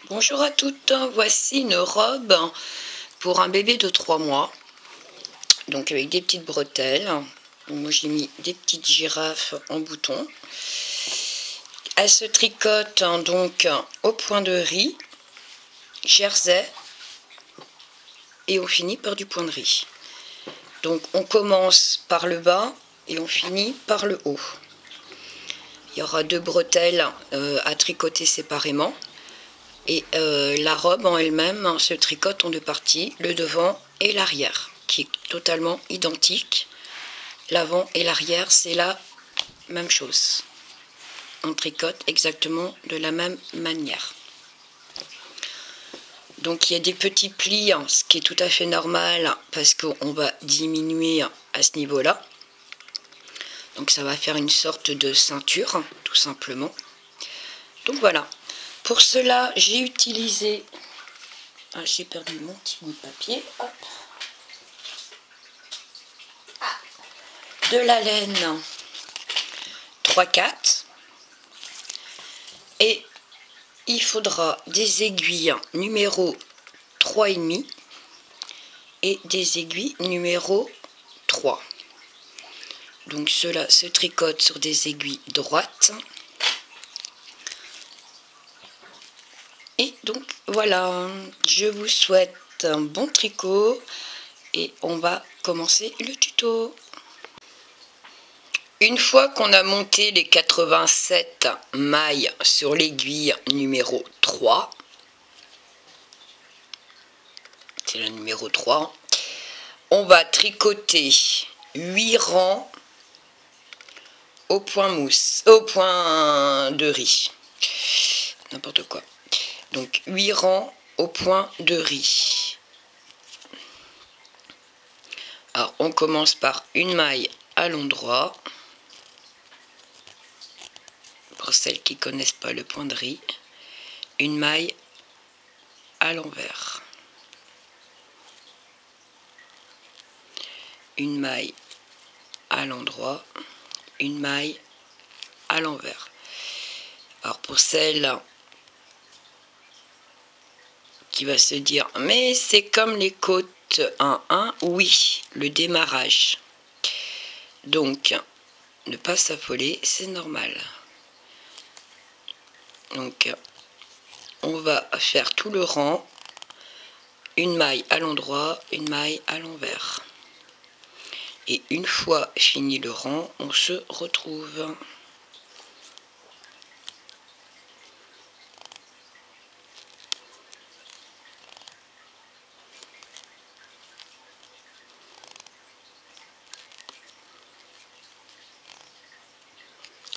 Bonjour à toutes, voici une robe pour un bébé de 3 mois, donc avec des petites bretelles. Moi j'ai mis des petites girafes en bouton. Elle se tricote donc au point de riz, jersey, et on finit par du point de riz. Donc on commence par le bas et on finit par le haut. Il y aura 2 bretelles à tricoter séparément. Et la robe en elle-même se tricote en 2 parties, le devant et l'arrière, qui est totalement identique. L'avant et l'arrière, c'est la même chose. On tricote exactement de la même manière. Donc il y a des petits plis, ce qui est tout à fait normal, parce qu'on va diminuer à ce niveau-là. Donc ça va faire une sorte de ceinture, tout simplement. Donc voilà. Pour cela, j'ai utilisé... Ah, j'ai perdu mon petit bout de papier. Hop. De la laine 3/4. Et il faudra des aiguilles numéro 3,5 et des aiguilles numéro 3. Donc cela se tricote sur des aiguilles droites. Et donc voilà, je vous souhaite un bon tricot et on va commencer le tuto. Une fois qu'on a monté les 87 mailles sur l'aiguille numéro 3, c'est le numéro 3, on va tricoter 8 rangs au point mousse, au point de riz, n'importe quoi. Donc 8 rangs au point de riz. Alors on commence par une maille à l'endroit, pour celles qui ne connaissent pas le point de riz, une maille à l'envers, une maille à l'endroit, une maille à l'envers. Alors pour celle qui va se dire mais c'est comme les côtes 1-1, oui, le démarrage. Donc ne pas s'affoler, c'est normal. Donc on va faire tout le rang, une maille à l'endroit, une maille à l'envers. Et une fois fini le rang, on se retrouve.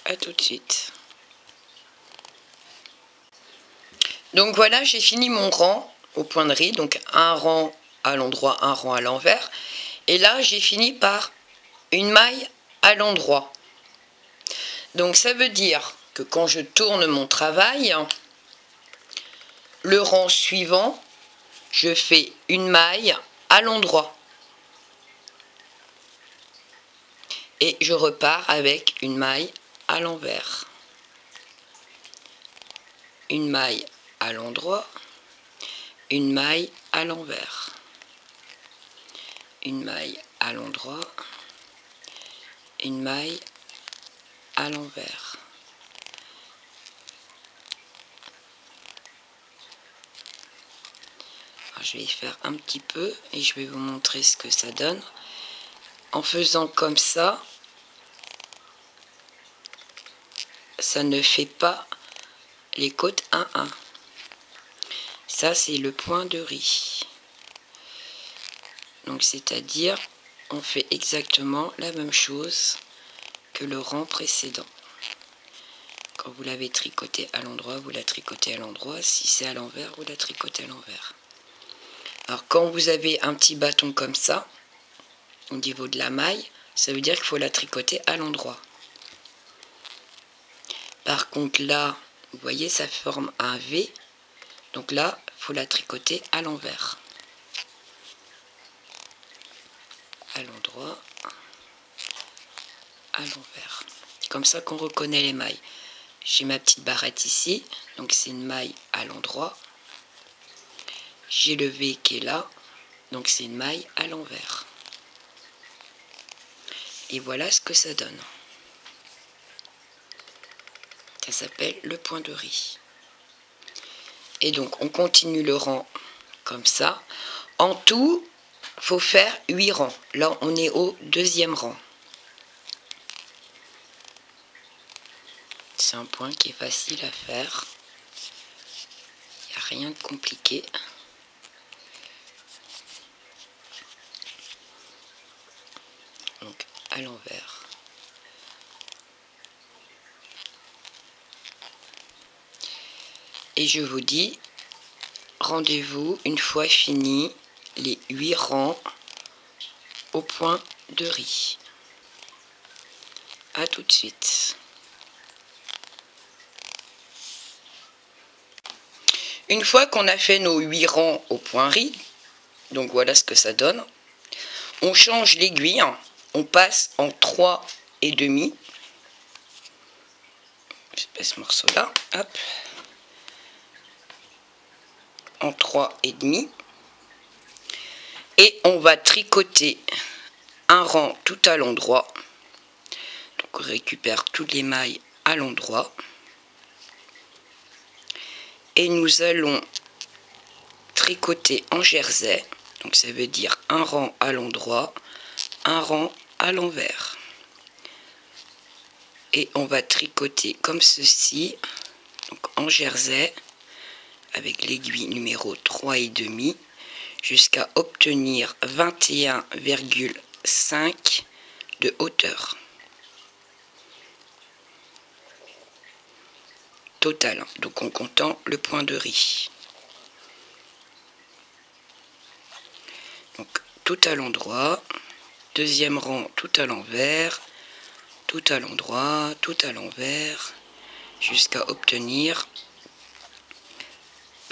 À tout de suite. Donc voilà, j'ai fini mon rang au point de riz, donc un rang à l'endroit, un rang à l'envers. Et là, j'ai fini par une maille à l'endroit. Donc ça veut dire que quand je tourne mon travail, le rang suivant, je fais une maille à l'endroit. Et je repars avec une maille à l'envers. Une maille à l'endroit, une maille à l'envers. Une maille à l'endroit, une maille à l'envers. Je vais y faire un petit peu et je vais vous montrer ce que ça donne. En faisant comme ça, ça ne fait pas les côtes 1-1. Ça, c'est le point de riz. Donc, c'est-à-dire, on fait exactement la même chose que le rang précédent. Quand vous l'avez tricoté à l'endroit, vous la tricotez à l'endroit. Si c'est à l'envers, vous la tricotez à l'envers. Alors, quand vous avez un petit bâton comme ça, au niveau de la maille, ça veut dire qu'il faut la tricoter à l'endroit. Par contre, là, vous voyez, ça forme un V. Donc là, il faut la tricoter à l'envers. À l'endroit, à l'envers. Comme ça qu'on reconnaît les mailles. J'ai ma petite barrette ici, donc c'est une maille à l'endroit, j'ai le V qui est là, donc c'est une maille à l'envers. Et voilà ce que ça donne. Ça s'appelle le point de riz. Et donc on continue le rang comme ça. En tout, il faut faire 8 rangs. Là on est au 2e rang. C'est un point qui est facile à faire. Il n'y a rien de compliqué. Donc à l'envers. Et je vous dis, rendez-vous une fois fini les 8 rangs au point de riz. A tout de suite. Une fois qu'on a fait nos 8 rangs au point riz, donc voilà ce que ça donne, on change l'aiguille, on passe en 3,5. Je passe ce morceau là, hop, en 3,5. Et on va tricoter un rang tout à l'endroit. Donc on récupère toutes les mailles à l'endroit. Et nous allons tricoter en jersey. Donc ça veut dire un rang à l'endroit, un rang à l'envers. Et on va tricoter comme ceci, donc en jersey, avec l'aiguille numéro 3,5, jusqu'à obtenir 21,5 de hauteur. Total, donc en comptant le point de riz. Donc tout à l'endroit, 2e rang tout à l'envers, tout à l'endroit, tout à l'envers, jusqu'à obtenir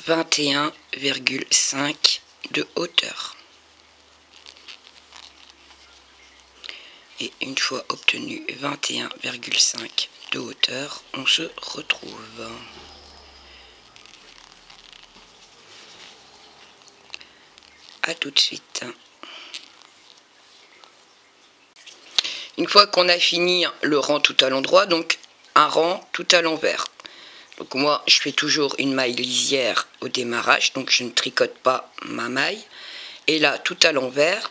21,5 de hauteur. Et une fois obtenu 21,5 de hauteur, on se retrouve. A tout de suite. Une fois qu'on a fini le rang tout à l'endroit, donc un rang tout à l'envers. Donc moi, je fais toujours une maille lisière au démarrage, donc je ne tricote pas ma maille. Et là, tout à l'envers,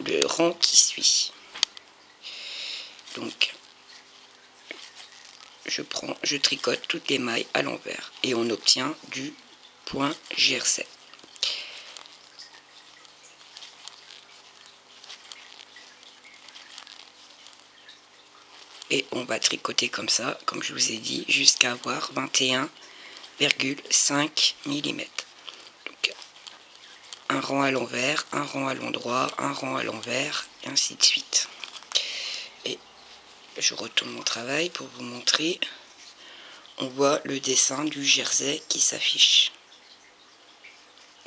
le rang qui suit. Donc, je tricote toutes les mailles à l'envers et on obtient du point jersey. Et on va tricoter comme ça, comme je vous ai dit, jusqu'à avoir 21,5 mm. Donc, un rang à l'envers, un rang à l'endroit, un rang à l'envers, et ainsi de suite. Et je retourne mon travail pour vous montrer. On voit le dessin du jersey qui s'affiche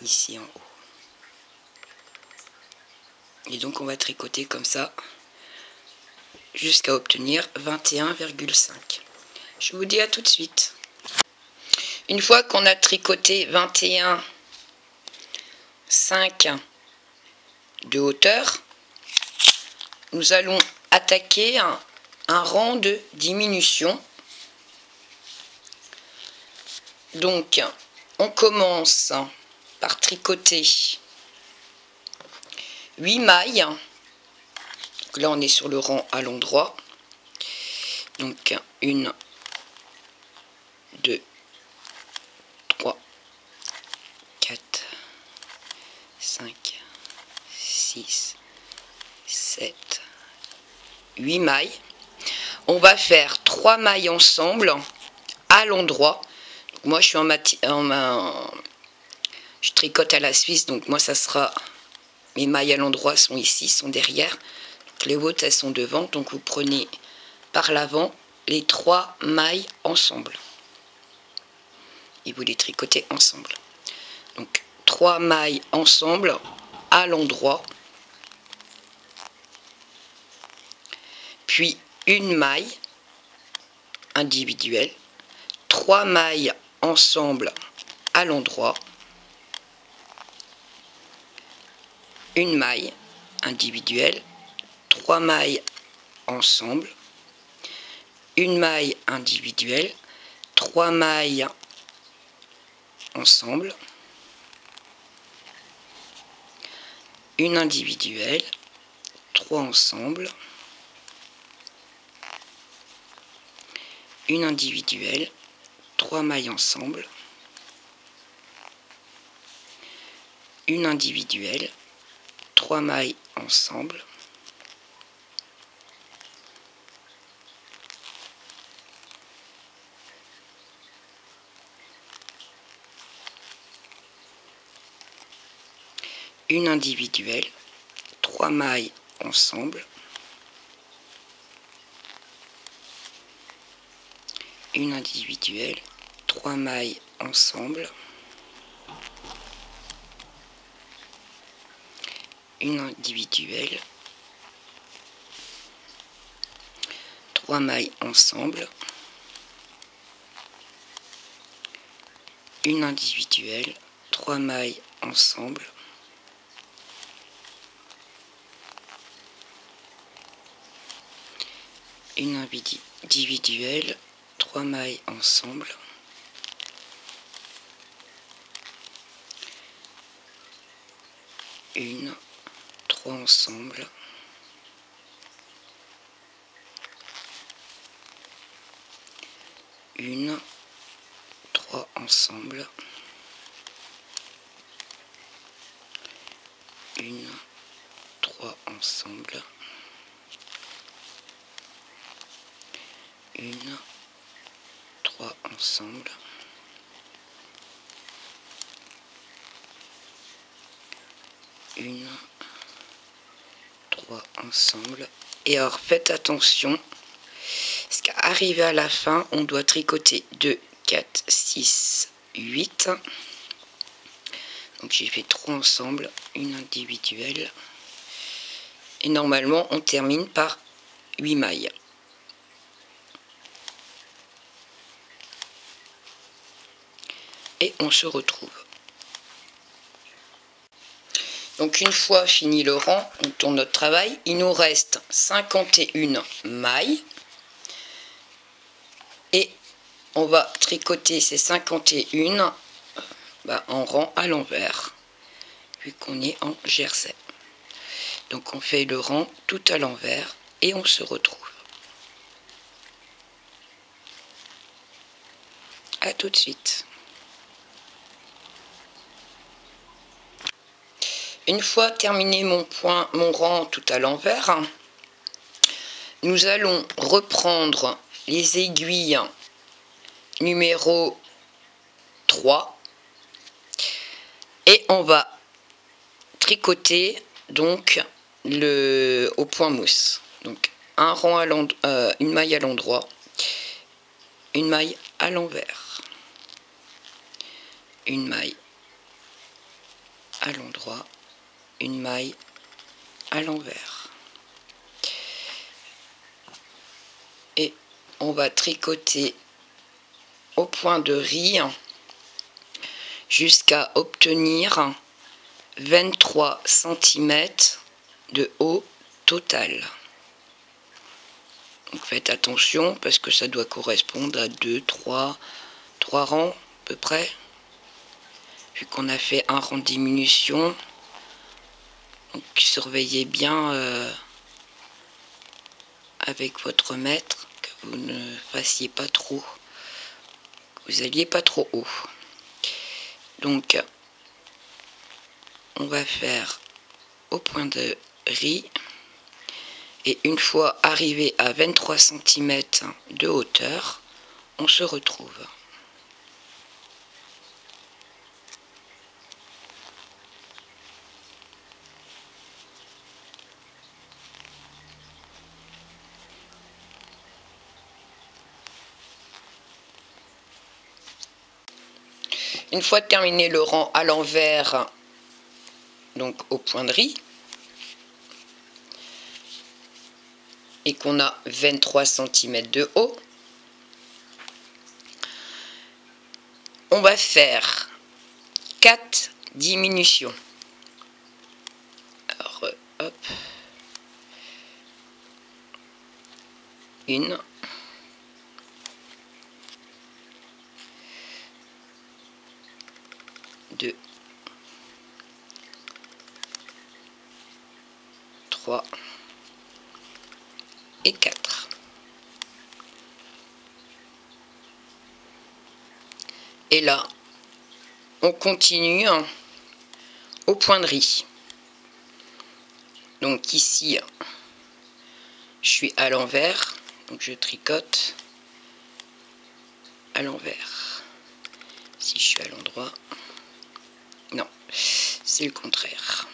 ici en haut. Et donc on va tricoter comme ça jusqu'à obtenir 21,5. Je vous dis à tout de suite. Une fois qu'on a tricoté 21,5 de hauteur, nous allons attaquer un rang de diminution. Donc on commence par tricoter 8 mailles. Donc là on est sur le rang à l'endroit. Donc 1, 2, 3, 4, 5, 6, 7, 8 mailles. On va faire 3 mailles ensemble à l'endroit. Moi je suis je tricote à la suisse, donc moi ça sera, mes mailles à l'endroit sont ici, sont derrière. Donc les hautes elles sont devant, donc vous prenez par l'avant les 3 mailles ensemble. Et vous les tricotez ensemble. Donc 3 mailles ensemble à l'endroit. Puis une maille individuelle. 3 mailles ensemble à l'endroit. une maille individuelle, 3 mailles ensemble, une maille individuelle, 3 mailles ensemble, une individuelle, 3 ensemble, une individuelle, 3 mailles ensemble, une individuelle, 3 mailles ensemble, une individuelle, 3 mailles ensemble, une individuelle, 3 mailles ensemble, une individuelle, 3 mailles ensemble, une individuelle, 3 mailles ensemble, une individuelle, 3 mailles ensemble, une, 3 ensemble, une, 3 ensemble, une, 3 ensemble, une, 3 ensemble, une, 3 ensemble. Et alors faites attention, parce qu'arrivé à la fin, on doit tricoter 2, 4, 6, 8. Donc j'ai fait 3 ensemble, une individuelle. Et normalement, on termine par 8 mailles. Et on se retrouve. Donc une fois fini le rang, on tourne notre travail. Il nous reste 51 mailles. Et on va tricoter ces 51 en rang à l'envers, vu qu'on est en jersey. Donc on fait le rang tout à l'envers et on se retrouve. À tout de suite. Une fois terminé mon rang tout à l'envers, nous allons reprendre les aiguilles numéro 3 et on va tricoter donc au point mousse. Donc un rang à une maille à l'endroit, une maille à l'envers, une maille à l'endroit, une maille à l'envers. Et on va tricoter au point de riz jusqu'à obtenir 23 cm de haut total. Donc faites attention parce que ça doit correspondre à 3 rangs à peu près. Vu qu'on a fait un rang de diminution. Donc surveillez bien avec votre mètre que vous ne fassiez pas trop, que vous alliez pas trop haut. Donc on va faire au point de riz et une fois arrivé à 23 cm de hauteur, on se retrouve. Une fois terminé le rang à l'envers, donc au point de riz, et qu'on a 23 cm de haut, on va faire 4 diminutions. hop, une, deux, trois et 4. Et là, on continue au point de riz. Donc ici, je suis à l'envers, donc je tricote à l'envers. Si je suis à l'endroit, non, c'est le contraire.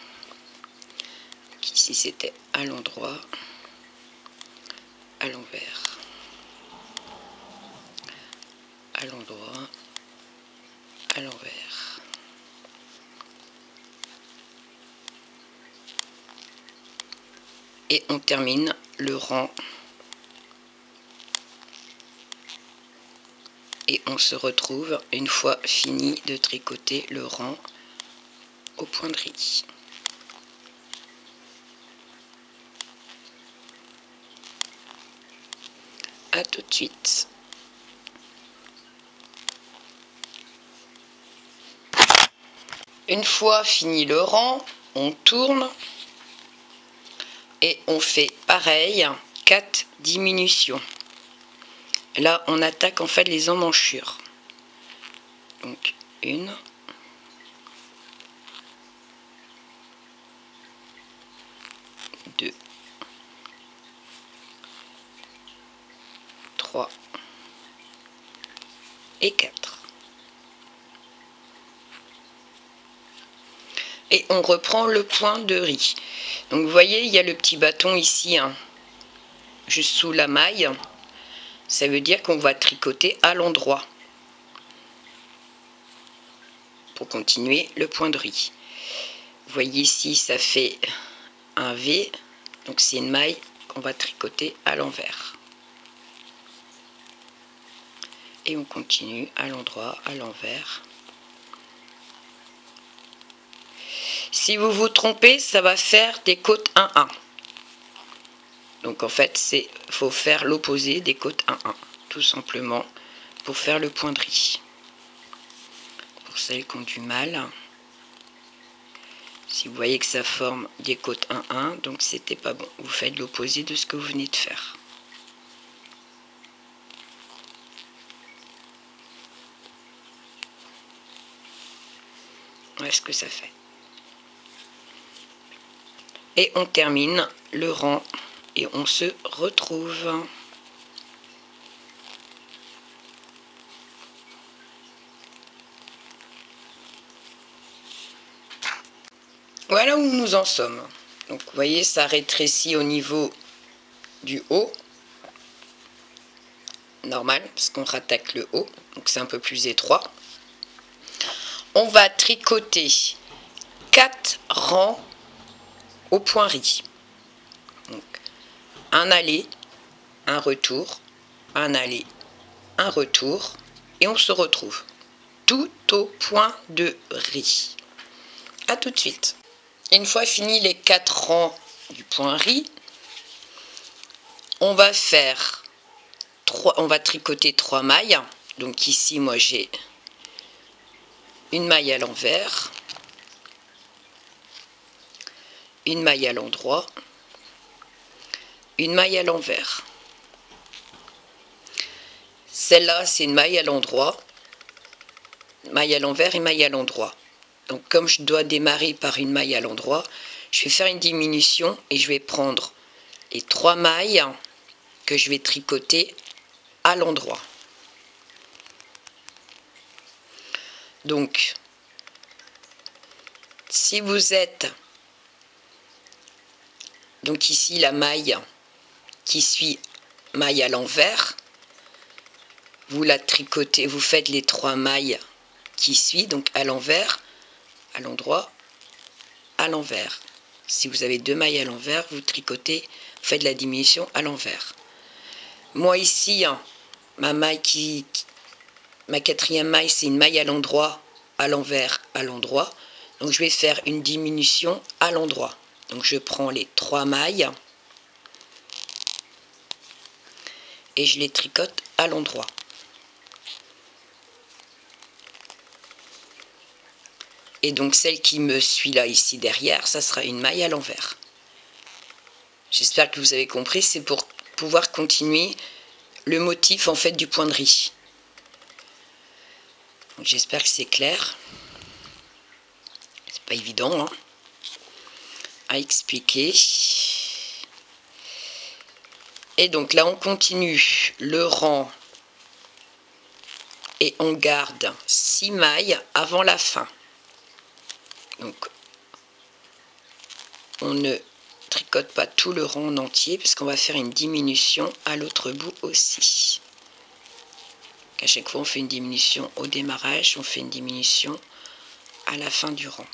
Donc ici, c'était à l'endroit, à l'envers, à l'endroit, à l'envers. Et on termine le rang. Et on se retrouve une fois fini de tricoter le rang au point de riz. À tout de suite. Une fois fini le rang, on tourne et on fait pareil, 4 diminutions. Là, on attaque en fait les emmanchures. Donc, une, deux, trois et 4. Et on reprend le point de riz. Donc vous voyez, il y a le petit bâton ici, juste sous la maille. Ça veut dire qu'on va tricoter à l'endroit pour continuer le point de riz. Vous voyez ici, ça fait un V, donc c'est une maille qu'on va tricoter à l'envers. Et on continue à l'endroit, à l'envers. Si vous vous trompez, ça va faire des côtes 1-1. Donc en fait, faut faire l'opposé des côtes 1-1, tout simplement, pour faire le point de riz. Pour celles qui ont du mal, si vous voyez que ça forme des côtes 1-1, donc c'était pas bon. Vous faites l'opposé de ce que vous venez de faire. Voilà ce que ça fait. Et on termine le rang et on se retrouve. Voilà où nous en sommes. Donc vous voyez, ça rétrécit au niveau du haut. Normal, parce qu'on rattaque le haut, donc c'est un peu plus étroit. On va tricoter 4 rangs au point riz. Donc, un aller, un retour, un aller, un retour, et on se retrouve tout au point de riz. A tout de suite. Une fois fini les 4 rangs du point riz, on va faire on va tricoter 3 mailles. Donc ici, moi j'ai une maille à l'envers, une maille à l'endroit, une maille à l'envers. Celle-là, c'est une maille à l'endroit, maille à l'envers et maille à l'endroit. Donc comme je dois démarrer par une maille à l'endroit, je vais faire une diminution et je vais prendre les 3 mailles que je vais tricoter à l'endroit. Donc, si vous êtes, donc ici la maille qui suit maille à l'envers, vous la tricotez, vous faites les 3 mailles qui suivent, donc à l'envers, à l'endroit, à l'envers. Si vous avez 2 mailles à l'envers, vous tricotez, vous faites la diminution à l'envers. Moi ici, ma maille ma 4e maille, c'est une maille à l'endroit, à l'envers, à l'endroit. Donc je vais faire une diminution à l'endroit. Donc je prends les 3 mailles et je les tricote à l'endroit. Et donc celle qui me suit là ici derrière, ça sera une maille à l'envers. J'espère que vous avez compris, c'est pour pouvoir continuer le motif en fait du point de riz. J'espère que c'est clair. C'est pas évident hein, à expliquer. Et donc là on continue le rang et on garde 6 mailles avant la fin. Donc on ne tricote pas tout le rang en entier puisqu'on va faire une diminution à l'autre bout aussi. À chaque fois on fait une diminution au démarrage, on fait une diminution à la fin du rang.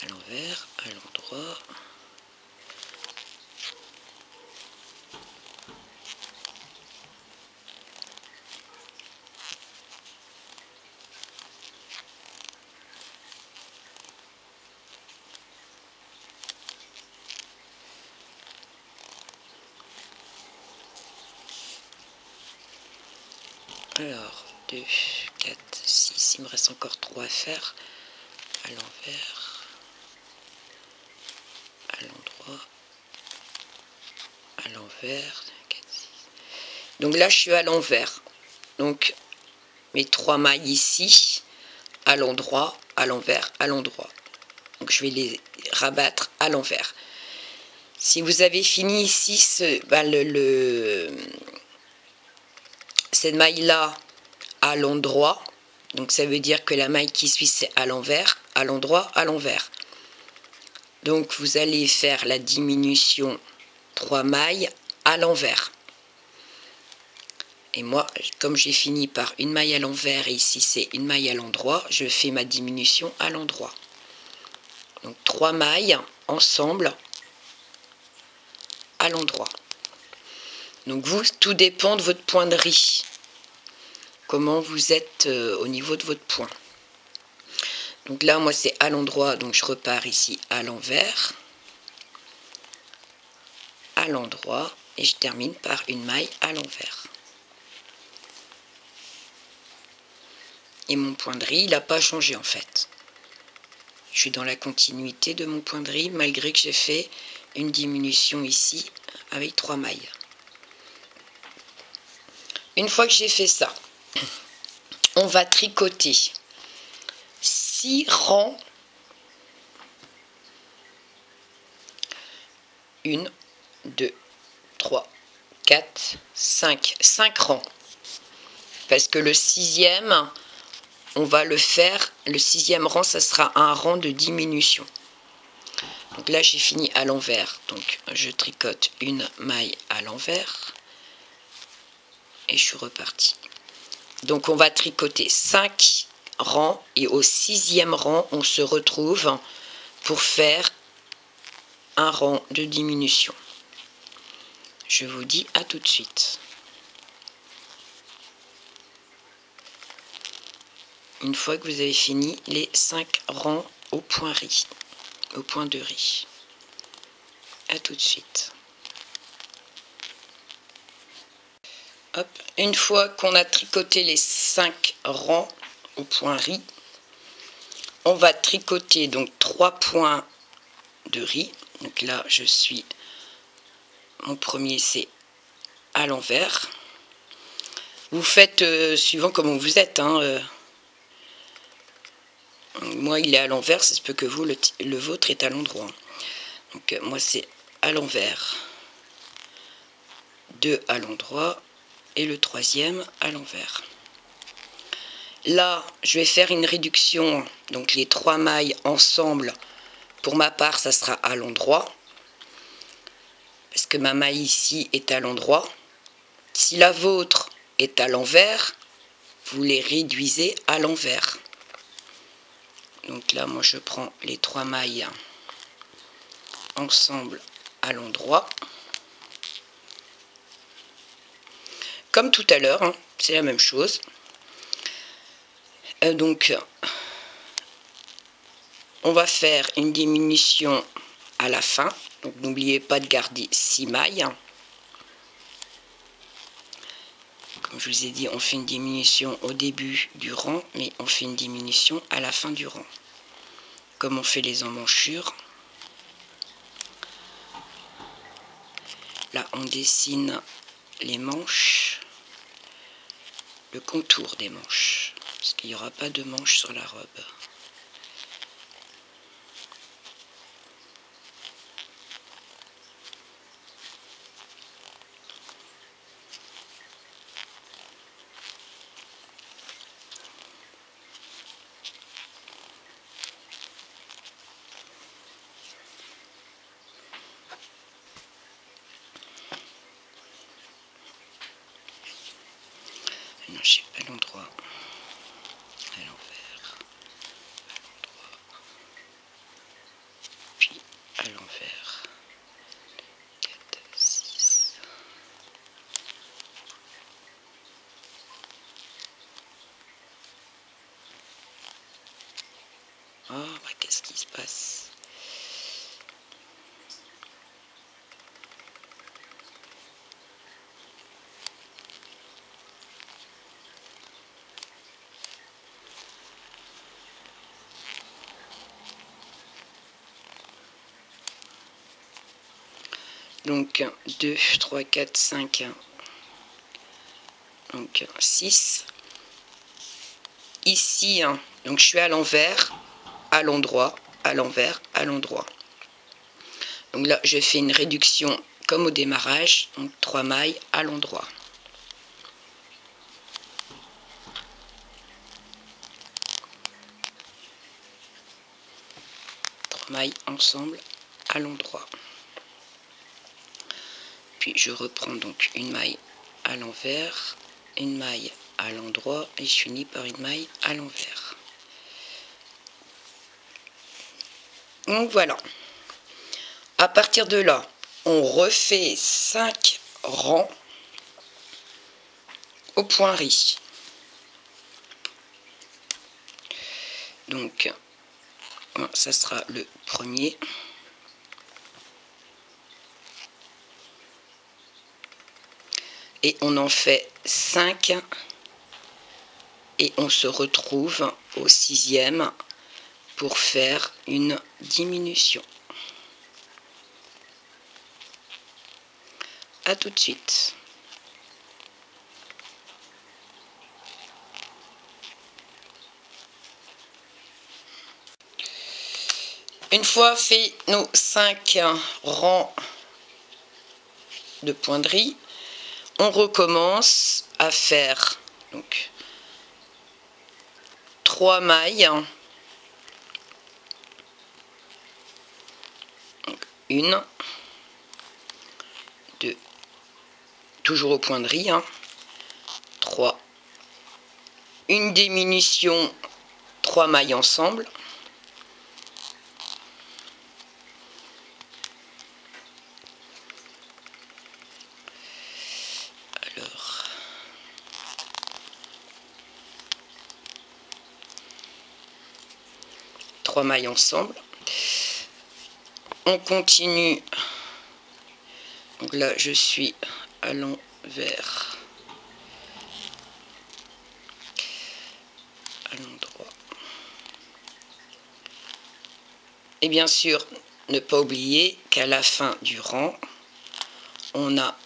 À l'envers, à l'endroit. Alors, 2, 4, 6, il me reste encore 3 à faire. À l'envers, à l'endroit, à l'envers. 4, 6. Donc là, je suis à l'envers. Donc, mes 3 mailles ici, à l'endroit, à l'envers, à l'endroit. Donc, je vais les rabattre à l'envers. Si vous avez fini ici, cette maille-là à l'endroit, donc ça veut dire que la maille qui suit c'est à l'envers, à l'endroit, à l'envers. Donc vous allez faire la diminution 3 mailles à l'envers. Et moi, comme j'ai fini par une maille à l'envers et ici c'est une maille à l'endroit, je fais ma diminution à l'endroit. Donc 3 mailles ensemble à l'endroit. Donc vous, tout dépend de votre point de riz. Comment vous êtes au niveau de votre point. Donc là, moi, c'est à l'endroit, donc je repars ici à l'envers, à l'endroit, et je termine par une maille à l'envers. Et mon point de riz, il n'a pas changé en fait. Je suis dans la continuité de mon point de riz, malgré que j'ai fait une diminution ici avec 3 mailles. Une fois que j'ai fait ça, on va tricoter 6 rangs. 1, 2, 3, 4, 5. 5 rangs. Parce que le 6e, on va le faire, le 6e rang, ça sera un rang de diminution. Donc là, j'ai fini à l'envers. Donc je tricote une maille à l'envers. Et je suis reparti. Donc on va tricoter 5 rangs et au 6e rang, on se retrouve pour faire un rang de diminution. Je vous dis à tout de suite. Une fois que vous avez fini les 5 rangs au point riz, au point de riz. À tout de suite. Hop. Une fois qu'on a tricoté les 5 rangs au point riz, on va tricoter donc 3 points de riz. Donc là, je suis, mon premier c'est à l'envers. Vous faites suivant comment vous êtes. Hein, moi, il est à l'envers, ça se peut que vous, le vôtre est à l'endroit. Donc moi, c'est à l'envers, 2 à l'endroit et le 3e à l'envers. Là, je vais faire une réduction, donc les 3 mailles ensemble. Pour ma part, ça sera à l'endroit, parce que ma maille ici est à l'endroit. Si la vôtre est à l'envers, vous les réduisez à l'envers. Donc là, moi, je prends les 3 mailles ensemble à l'endroit. comme tout à l'heure, hein, c'est la même chose. Donc, on va faire une diminution à la fin. Donc, n'oubliez pas de garder 6 mailles. Comme je vous ai dit, on fait une diminution au début du rang, mais on fait une diminution à la fin du rang. Comme on fait les emmanchures. Là, on dessine les manches, le contour des manches, parce qu'il n'y aura pas de manches sur la robe. Non, je sais pas l'endroit. À l'envers. Puis à l'envers. 4, 6. Oh, bah, qu'est-ce qui se passe? Donc 2, 3, 4, 5, donc 6. Ici, donc je suis à l'envers, à l'endroit, à l'envers, à l'endroit. Donc là, je fais une réduction comme au démarrage, donc 3 mailles à l'endroit. 3 mailles ensemble à l'endroit. Puis je reprends donc une maille à l'envers, une maille à l'endroit et je finis par une maille à l'envers. Donc voilà. À partir de là, on refait 5 rangs au point riz. Donc, ça sera le premier. Et on en fait 5. Et on se retrouve au 6e pour faire une diminution. À tout de suite. Une fois fait nos 5 rangs de pointerie, on recommence à faire donc 3 mailles, donc 1, 2, toujours au point de riz, 3, une diminution, 3 mailles ensemble, alors 3 mailles ensemble, on continue, donc là je suis à l'envers, à l'endroit, et bien sûr ne pas oublier qu'à la fin du rang on a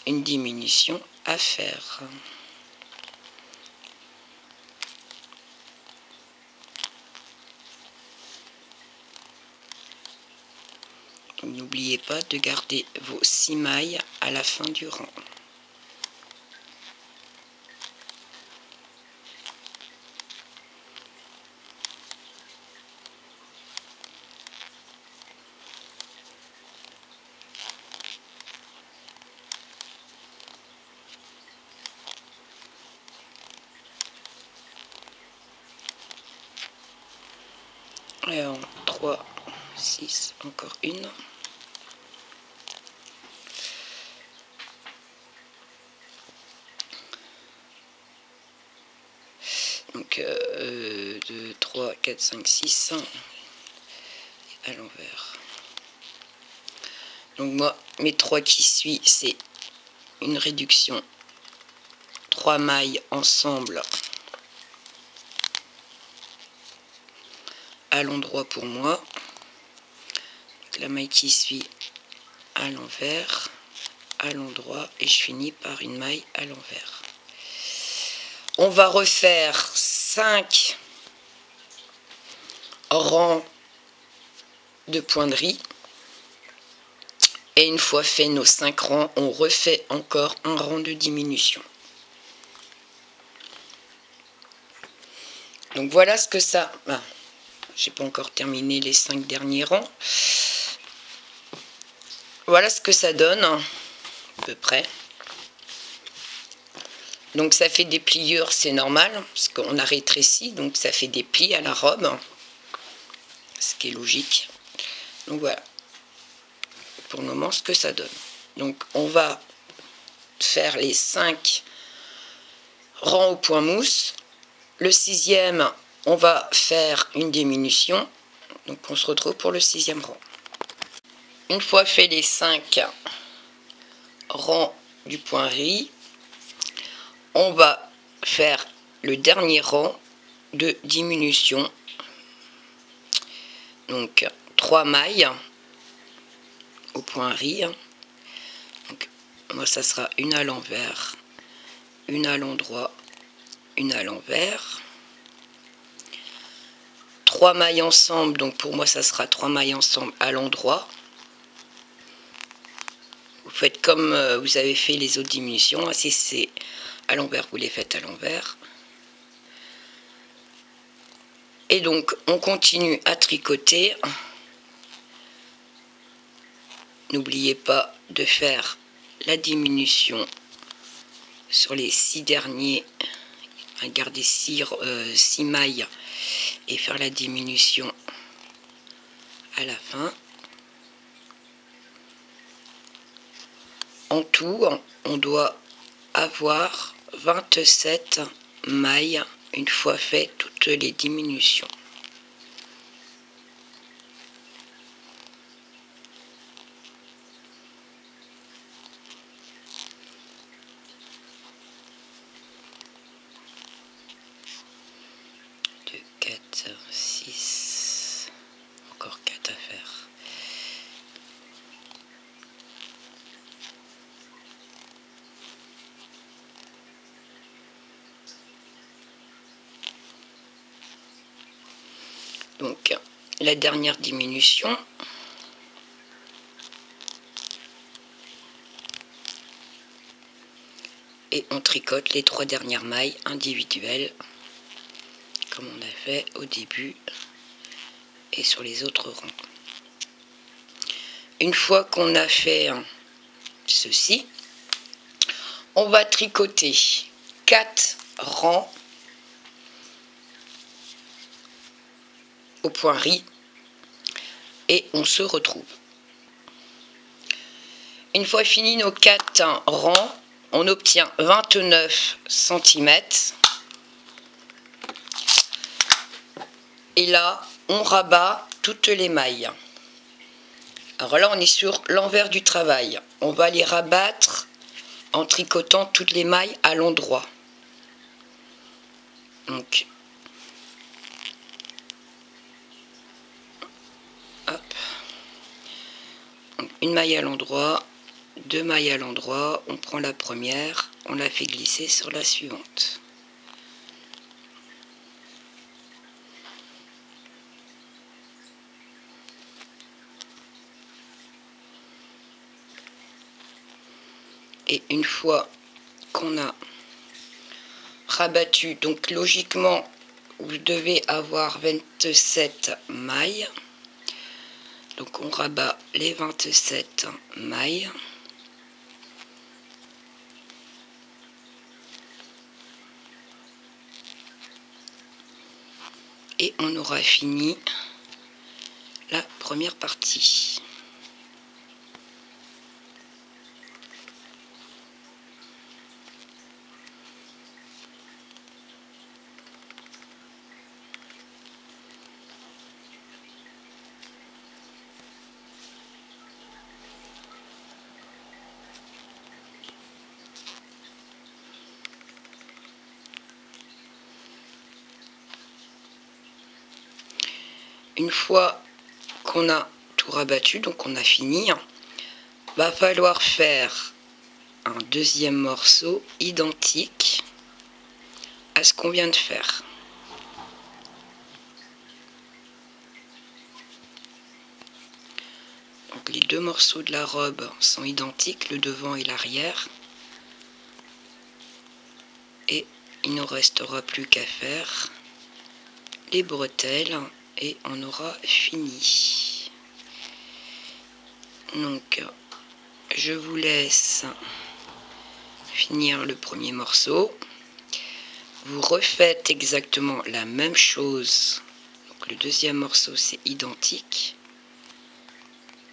une diminution à faire. N'oubliez pas de garder vos 6 mailles à la fin du rang. Et en 3, 6, encore une. Donc 2, 3, 4, 5, 6 à l'envers. Donc moi, mes 3 qui suivent, c'est une réduction 3 mailles ensemble à l'endroit pour moi. Donc, la maille qui suit à l'envers, à l'endroit, et je finis par une maille à l'envers. On va refaire 5 rangs de pointerie. Et une fois fait nos 5 rangs, on refait encore un rang de diminution. Donc voilà ce que ça... Ah, j'ai pas encore terminé les 5 derniers rangs. Voilà ce que ça donne, à peu près. Donc ça fait des pliures, c'est normal, parce qu'on a rétréci, donc ça fait des plis à la robe. Ce qui est logique. Donc voilà. Pour le moment, ce que ça donne. Donc on va faire les 5 rangs au point mousse. Le 6e, on va faire une diminution. Donc on se retrouve pour le 6e rang. Une fois fait les 5 rangs du point riz, on va faire le dernier rang de diminution. Donc 3 mailles au point riz. Donc moi ça sera une à l'envers, une à l'endroit, une à l'envers. 3 mailles ensemble, donc pour moi ça sera 3 mailles ensemble à l'endroit. Vous faites comme vous avez fait les autres diminutions. Si c'est à l'envers, vous les faites à l'envers. Et donc on continue à tricoter. N'oubliez pas de faire la diminution sur les 6 derniers. Garder 6 mailles et faire la diminution à la fin. En tout, on doit avoir 27 mailles une fois fait toutes les diminutions. Deux, 4, 6, encore 4 à faire. Donc la dernière diminution, et on tricote les 3 dernières mailles individuelles comme on a fait au début et sur les autres rangs. Une fois qu'on a fait ceci, on va tricoter 4 rangs au point riz et on se retrouve. Une fois fini nos 4 rangs, on obtient 29 cm. Et là, on rabat toutes les mailles. Alors là, on est sur l'envers du travail. On va les rabattre en tricotant toutes les mailles à l'endroit. Donc, hop. Donc, une maille à l'endroit, 2 mailles à l'endroit. On prend la première, on la fait glisser sur la suivante. Et une fois qu'on a rabattu, donc logiquement vous devez avoir 27 mailles. Donc on rabat les 27 mailles. Et on aura fini la première partie. une fois qu'on a tout rabattu, donc on a fini, va falloir faire un deuxième morceau identique à ce qu'on vient de faire. Donc les deux morceaux de la robe sont identiques, le devant et l'arrière. Et il ne restera plus qu'à faire les bretelles et on aura fini. Donc je vous laisse finir le premier morceau. Vous refaites exactement la même chose. Donc le deuxième morceau c'est identique,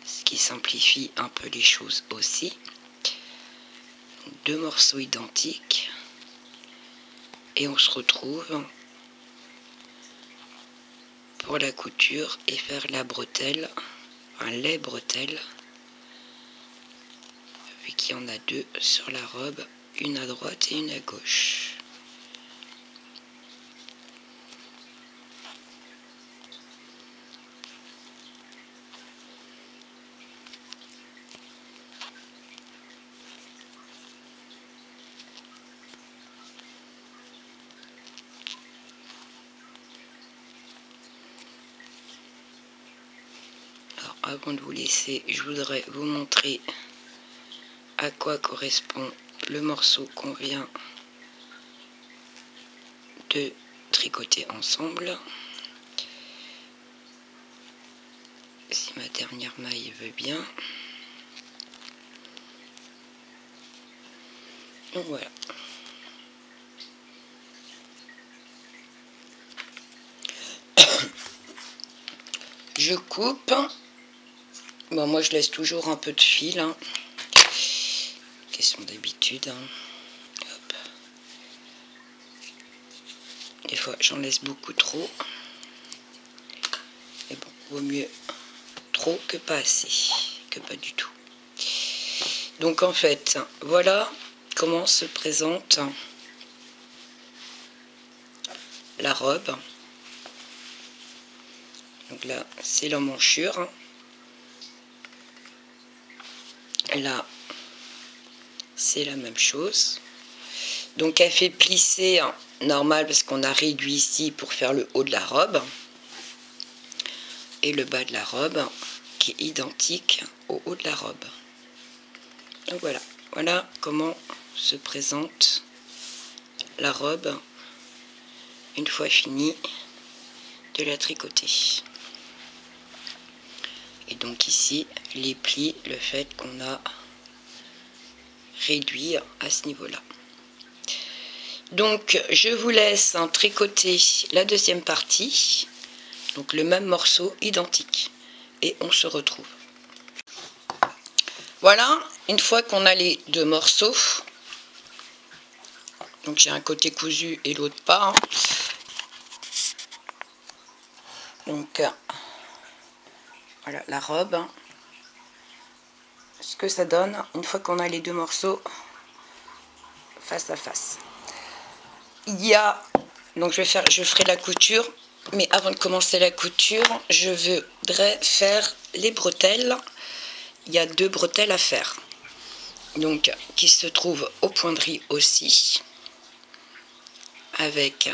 ce qui simplifie un peu les choses aussi. Deux morceaux identiques et on se retrouve pour la couture et faire la bretelle, enfin les bretelles, vu qu'il y en a deux sur la robe, une à droite et une à gauche. Alors avant de vous laisser, je voudrais vous montrer à quoi correspond le morceau qu'on vient de tricoter ensemble. Si ma dernière maille veut bien. Donc voilà. Je coupe. Bon, moi je laisse toujours un peu de fil, hein. Question d'habitude, hein. Hop. Des fois j'en laisse beaucoup trop. Mais bon, vaut mieux trop que pas assez, que pas du tout. Donc en fait, voilà comment se présente la robe. Donc là, c'est l'emmanchure. Là, c'est la même chose. Donc elle fait plisser normal parce qu'on a réduit ici pour faire le haut de la robe. Et le bas de la robe qui est identique au haut de la robe. Donc voilà, voilà comment se présente la robe une fois fini de la tricoter. Et donc ici, les plis, le fait qu'on a réduit à ce niveau-là. Donc je vous laisse tricoter la deuxième partie, donc le même morceau identique. Et on se retrouve. Voilà, une fois qu'on a les deux morceaux, donc j'ai un côté cousu et l'autre pas. Donc voilà la robe. Ce que ça donne une fois qu'on a les deux morceaux face à face. Il y a, donc je ferai la couture, mais avant de commencer la couture, je voudrais faire les bretelles. Il y a deux bretelles à faire, donc qui se trouvent au point de riz aussi, avec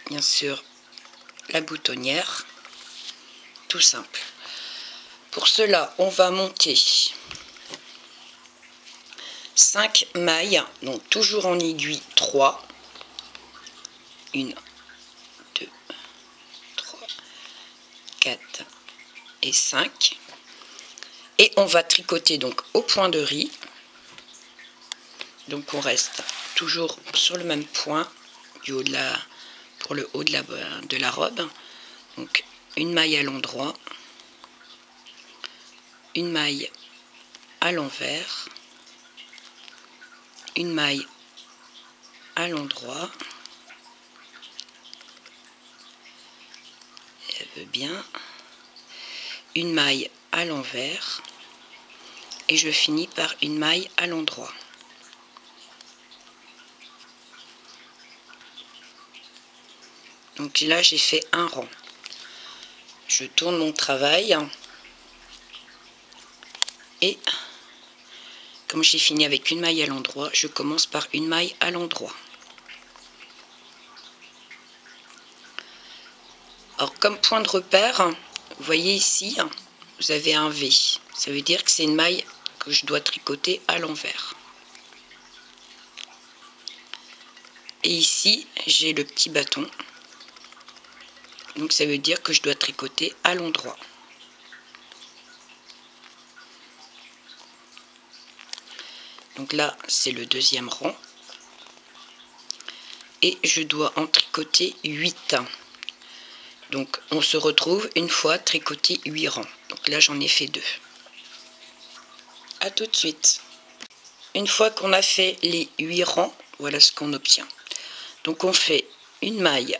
bien sûr la boutonnière, tout simple. Pour cela, on va monter 5 mailles, donc toujours en aiguille 3. 1, 2, 3, 4 et 5. Et on va tricoter donc au point de riz. Donc on reste toujours sur le même point du haut de pour le haut de la robe. Donc une maille à l'endroit, une maille à l'envers, une maille à l'endroit. Elle veut bien. Une maille à l'envers. Et je finis par une maille à l'endroit. Donc là j'ai fait un rang. je tourne mon travail. Et comme j'ai fini avec une maille à l'endroit, je commence par une maille à l'endroit. Alors comme point de repère, vous voyez ici, vous avez un V. Ça veut dire que c'est une maille que je dois tricoter à l'envers. Et ici, j'ai le petit bâton. Donc ça veut dire que je dois tricoter à l'endroit. Donc là, c'est le deuxième rang. Et je dois en tricoter 8. Donc on se retrouve une fois tricoté 8 rangs. Donc là, j'en ai fait 2. A tout de suite. Une fois qu'on a fait les 8 rangs, voilà ce qu'on obtient. Donc on fait une maille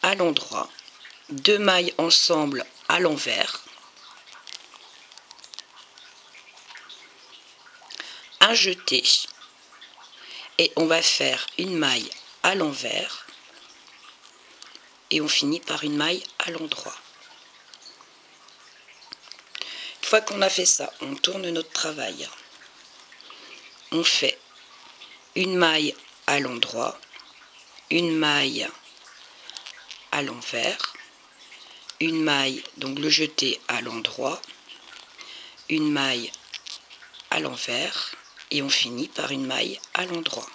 à l'endroit, 2 mailles ensemble à l'envers, un jeté, et on va faire une maille à l'envers, et on finit par une maille à l'endroit. Une fois qu'on a fait ça, on tourne notre travail. On fait une maille à l'endroit, une maille à l'envers, une maille, donc le jeté à l'endroit, une maille à l'envers, et on finit par une maille à l'endroit.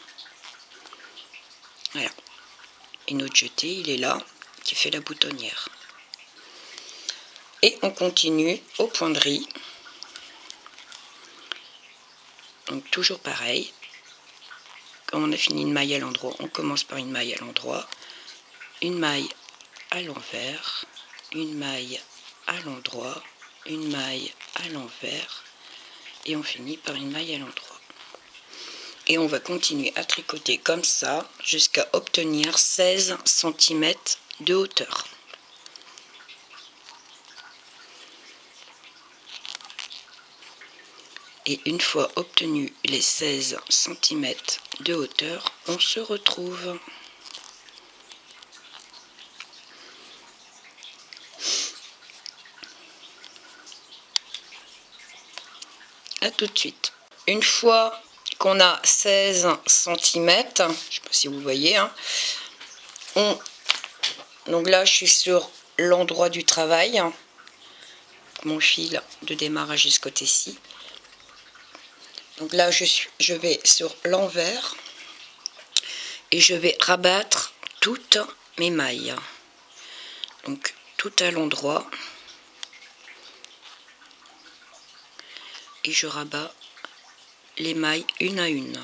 Voilà. Et notre jeté, il est là, qui fait la boutonnière. Et on continue au point de riz. Donc toujours pareil. Quand on a fini une maille à l'endroit, on commence par une maille à l'endroit, une maille à l'envers, une maille à l'endroit, une maille à l'envers, et on finit par une maille à l'endroit. Et on va continuer à tricoter comme ça jusqu'à obtenir 16 cm de hauteur. Et une fois obtenu les 16 cm de hauteur, on se retrouve. A tout de suite. Une fois qu'on a 16 cm, je ne sais pas si vous voyez, hein, donc là je suis sur l'endroit du travail, mon fil de démarrage jusqu'à ce côté-ci. Donc là je vais sur l'envers et je vais rabattre toutes mes mailles. Donc tout à l'endroit. Et je rabats les mailles une à une.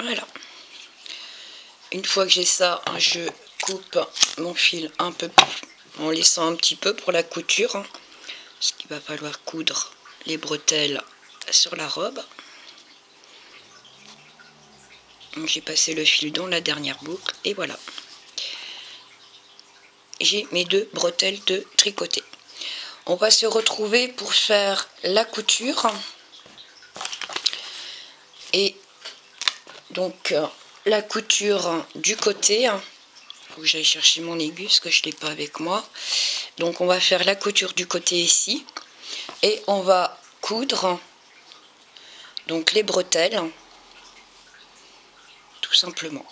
Voilà. Une fois que j'ai ça, je coupe mon fil un peu en laissant un petit peu pour la couture, parce qu'il va falloir coudre les bretelles sur la robe. J'ai passé le fil dans la dernière boucle et voilà. J'ai mes 2 bretelles de tricoté. On va se retrouver pour faire la couture. Et donc la couture du côté, il faut que j'aille chercher mon aiguille parce que je ne l'ai pas avec moi. Donc on va faire la couture du côté ici et on va coudre donc les bretelles tout simplement.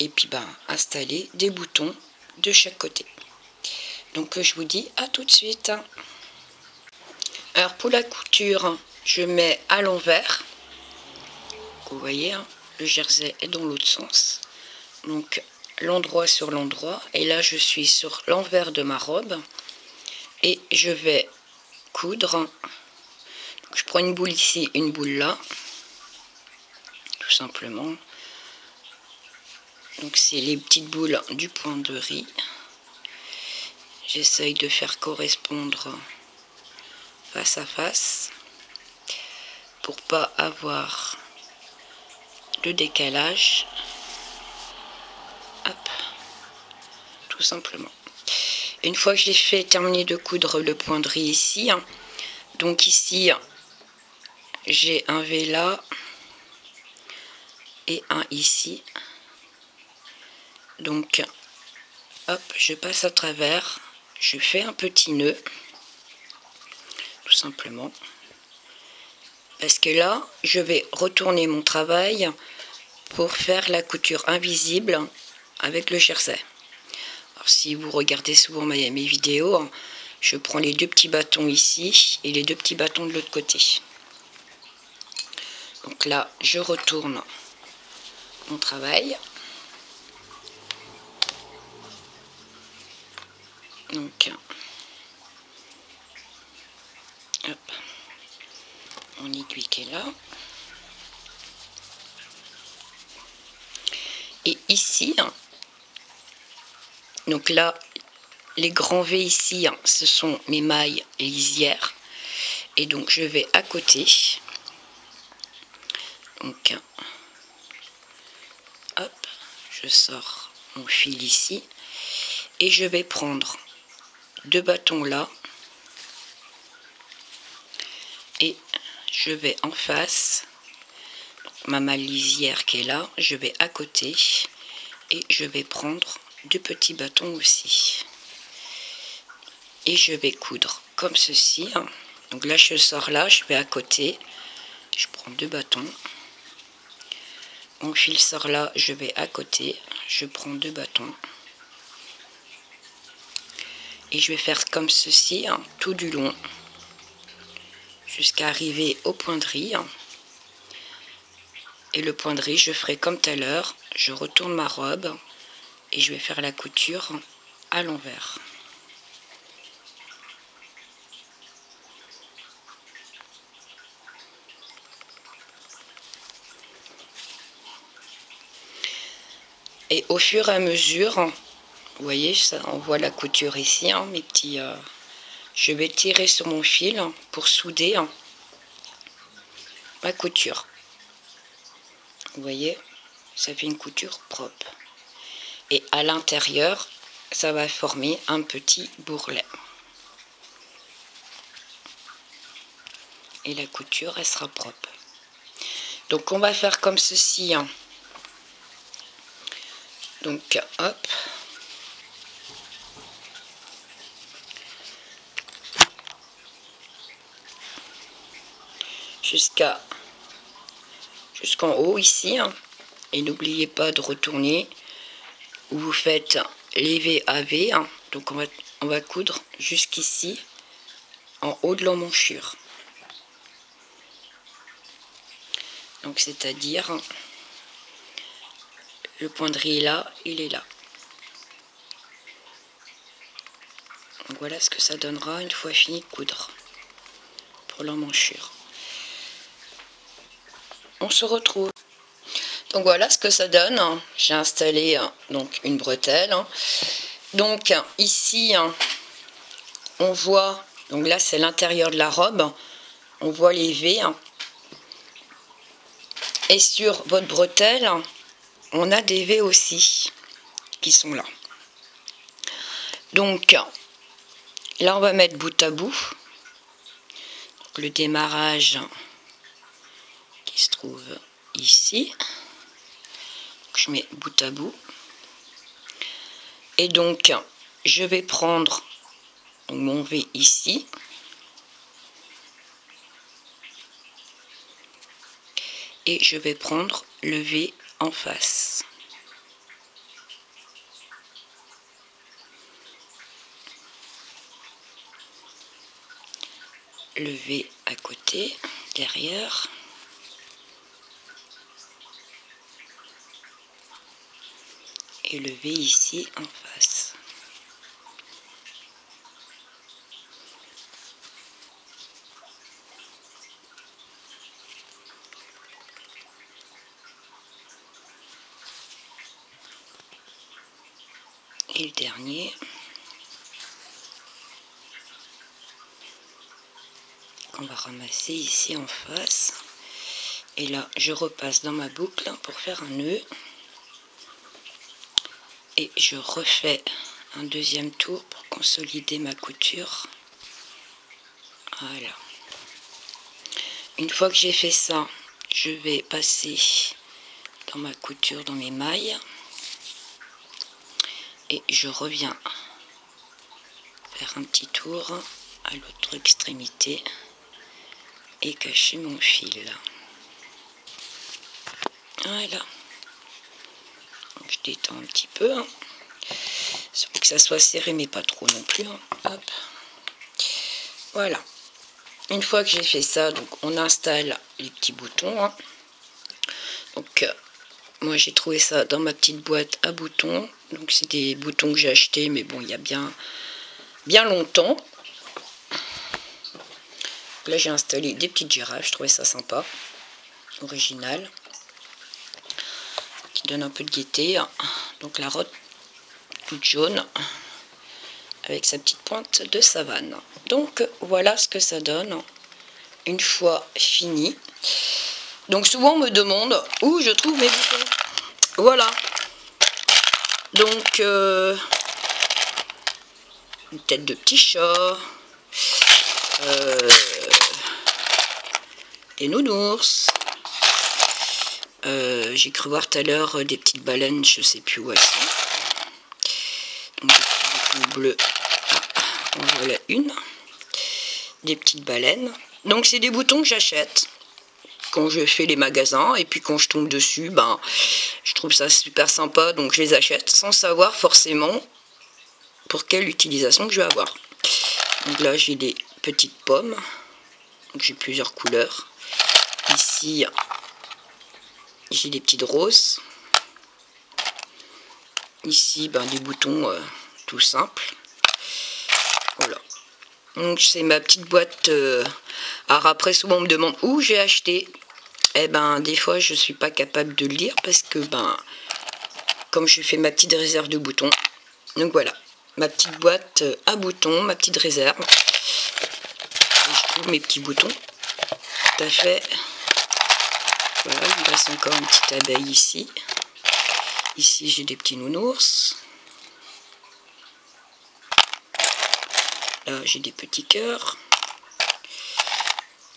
Et puis installer des boutons de chaque côté. Donc je vous dis à tout de suite. Alors pour la couture, je mets à l'envers. Vous voyez, hein, le jersey est dans l'autre sens. Donc l'endroit sur l'endroit. Et là je suis sur l'envers de ma robe. Et je vais coudre. Donc, je prends une boule ici, une boule là. Tout simplement. Donc c'est les petites boules du point de riz. J'essaye de faire correspondre face à face pour pas avoir de décalage. Hop, tout simplement. Une fois que j'ai fait terminer de coudre le point de riz ici, donc ici j'ai un V là et un ici. Donc hop, je passe à travers, je fais un petit nœud, tout simplement. Parce que là, je vais retourner mon travail pour faire la couture invisible avec le jersey. Alors, si vous regardez souvent mes vidéos, je prends les deux petits bâtons ici et les deux petits bâtons de l'autre côté. Donc là, je retourne mon travail. Donc, hop, mon aiguille qui est là. Et ici, donc là, les grands V ici, ce sont mes mailles et lisières. Et donc, je vais à côté. Donc, hop, je sors mon fil ici. Et je vais prendre deux bâtons là. Et je vais en face. Ma maille lisière qui est là, je vais à côté. Et je vais prendre deux petits bâtons aussi. Et je vais coudre comme ceci. Donc là, je sors là, je vais à côté. Je prends deux bâtons. Mon fil sort là, je vais à côté. Je prends deux bâtons. Et je vais faire comme ceci tout du long. Jusqu'à arriver au point de riz. Et le point de riz, je ferai comme tout à l'heure. Je retourne ma robe. Et je vais faire la couture à l'envers. Et au fur et à mesure, vous voyez, ça, on voit la couture ici, mes petits. Je vais tirer sur mon fil pour souder ma couture. Vous voyez, ça fait une couture propre. Et à l'intérieur, ça va former un petit bourrelet. Et la couture, elle sera propre. Donc on va faire comme ceci. Donc hop. Jusqu'en haut ici. Et n'oubliez pas de retourner. Où vous faites les V à V. Donc on va coudre jusqu'ici. En haut de l'emmanchure. Donc c'est-à-dire le point de riz est là, il est là. Donc voilà ce que ça donnera une fois fini de coudre pour l'emmanchure. On se retrouve. Donc voilà ce que ça donne. J'ai installé donc une bretelle. Donc ici on voit, donc là c'est l'intérieur de la robe, on voit les V. Et sur votre bretelle, on a des V aussi qui sont là. Donc là on va mettre bout à bout. Donc, le démarrage qui se trouve ici. Donc, je mets bout à bout. Et donc je vais prendre mon V ici. Et je vais prendre le V en face. Le V à côté, derrière. Et le V ici en face. Et le dernier. On va ramasser ici en face. Et là, je repasse dans ma boucle pour faire un nœud. Et je refais un deuxième tour pour consolider ma couture. Voilà. Une fois que j'ai fait ça, je vais passer dans ma couture, dans mes mailles. Et je reviens faire un petit tour à l'autre extrémité et cacher mon fil. Voilà. Donc, je détends un petit peu. Hein. Que ça soit serré, mais pas trop non plus. Hein. Hop. Voilà. Une fois que j'ai fait ça, donc on installe les petits boutons. Hein. Donc, moi j'ai trouvé ça dans ma petite boîte à boutons. Donc c'est des boutons que j'ai achetés, mais bon, il y a bien longtemps. Là j'ai installé des petites girafes, je trouvais ça sympa, original, qui donne un peu de gaieté. Donc la robe toute jaune, avec sa petite pointe de savane. Donc voilà ce que ça donne une fois fini. Donc souvent on me demande où je trouve mes boutons. Voilà. Donc une tête de petit chat, des nounours. J'ai cru voir tout à l'heure des petites baleines, je sais plus où elles sont. Donc des petits boutons bleus. Ah, en voilà une. Des petites baleines. Donc c'est des boutons que j'achète quand je fais les magasins, et puis quand je tombe dessus, ben je trouve ça super sympa, donc je les achète sans savoir forcément pour quelle utilisation que je vais avoir. Donc là j'ai des petites pommes, donc j'ai plusieurs couleurs. Ici j'ai des petites roses. Ici ben, des boutons tout simples. Voilà. Donc c'est ma petite boîte. Alors après souvent on me demande où j'ai acheté. Eh ben des fois je suis pas capable de le lire parce que ben comme je fais ma petite réserve de boutons. Donc voilà, ma petite boîte à boutons, ma petite réserve. Et je trouve mes petits boutons tout à fait. Voilà, il me reste encore une petite abeille ici. Ici j'ai des petits nounours. Là j'ai des petits cœurs.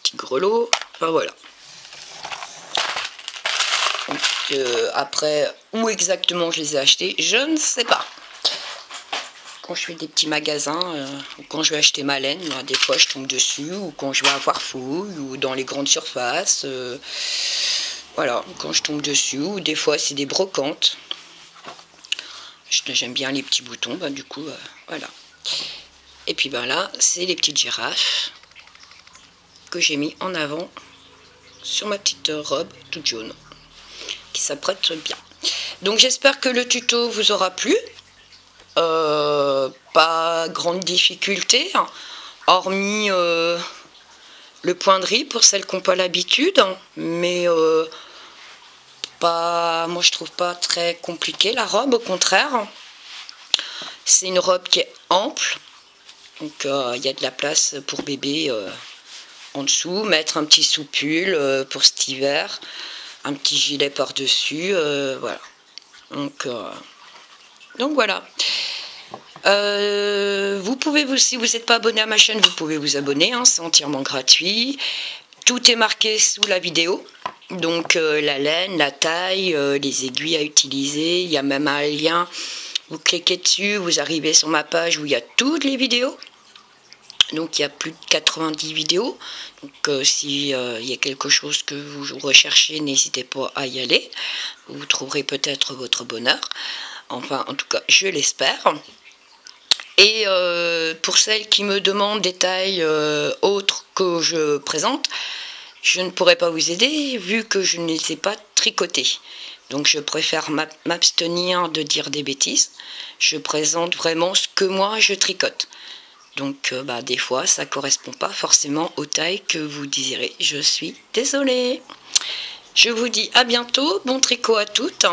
Petits grelots. Enfin voilà. Donc, après, où exactement je les ai achetés, je ne sais pas. Quand je fais des petits magasins, ou quand je vais acheter ma laine, des fois je tombe dessus, ou quand je vais avoir fouille, ou dans les grandes surfaces. Voilà, quand je tombe dessus, ou des fois c'est des brocantes. J'aime bien les petits boutons, ben, du coup, voilà. Et puis ben là, c'est les petites girafes que j'ai mis en avant sur ma petite robe toute jaune, qui s'apprête bien. Donc j'espère que le tuto vous aura plu. Pas grande difficulté, hein, hormis le point de riz pour celles qui n'ont pas l'habitude, hein, mais pas, moi je trouve pas très compliqué la robe, au contraire. C'est une robe qui est ample, donc il y a de la place pour bébé en dessous, mettre un petit soupule pour cet hiver, un petit gilet par-dessus, voilà. Donc voilà. Vous pouvez, si vous n'êtes pas abonné à ma chaîne, vous pouvez vous abonner, hein, c'est entièrement gratuit. Tout est marqué sous la vidéo. Donc la laine, la taille, les aiguilles à utiliser. Il y a même un lien. Vous cliquez dessus, vous arrivez sur ma page où il y a toutes les vidéos. Donc il y a plus de 90 vidéos. Donc si il y a quelque chose que vous recherchez, n'hésitez pas à y aller. Vous trouverez peut-être votre bonheur. Enfin, en tout cas, je l'espère. Et pour celles qui me demandent des tailles autres que je présente, je ne pourrai pas vous aider vu que je ne les ai pas tricotées. Donc je préfère m'abstenir de dire des bêtises. Je présente vraiment ce que moi je tricote. Donc des fois ça ne correspond pas forcément aux tailles que vous désirez. Je suis désolée. Je vous dis à bientôt. Bon tricot à toutes.